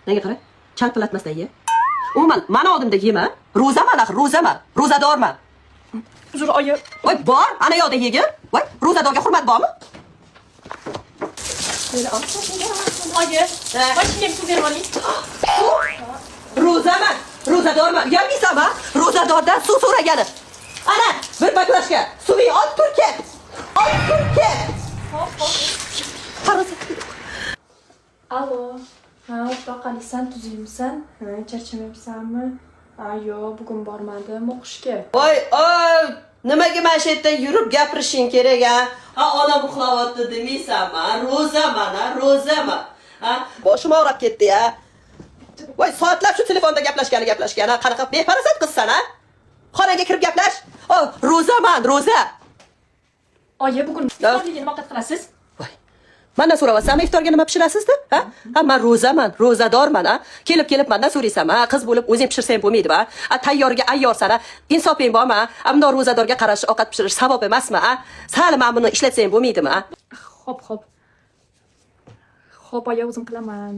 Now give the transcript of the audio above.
Nega qara? Chalpalatmasdan ye. Umuman, mana oldimda yema. Ro'zaman, axir, ro'zaman. Ro'zadorman. Uzr, oyi. Voy, bor, ana yoqda yegin. Voy, ro'zadorga hurmat bormi? Oyi. Mashinamga suv berib oling. Ro'zaman, ro'zadorman. Uyalmaysanmi? Ro'zadordan suv so'ragani. Ana, bir baklashka suving olib tur ket. Olib tur ket. Qarasa. Alo. Ha, baqalisan, tuzimsan? Ha, charchamayapsanmi? Yo'q, bugun bormadim o'qishga. Voy, nimaga mana shu yerda yurib gapirishing kerak ha? Onam uxlayapti demaysanmi? Ro'zaman. Ha, boshim og'rib ketdi ya. Voy, soatlab shu telefonda gaplashgani. Qanaqa befarasat qizsan ha? Xonaga kirib gaplash. Ro'zaman, ro'za. Oyi, bugun iftorlikka nima qilasiz? Voy. Mendan so'rayapsanmi iftorga nima pishirasizda? Ha? Men ro'zaman, ro'zadorman ha. Kelib mendan so'raysanmi? Qiz bo'lib o'zing pishirsang bo'lmaydi-ba? Tayyorga ayyorsan ha. Insofing bormi? Ammo ro'zadorga qarash, ovqat pishirish savob emasmi ha? Sal men buni ishlatsang bo'lmaydimi ha? Xo'p. Xo'p, oyi, o'zim qilaman.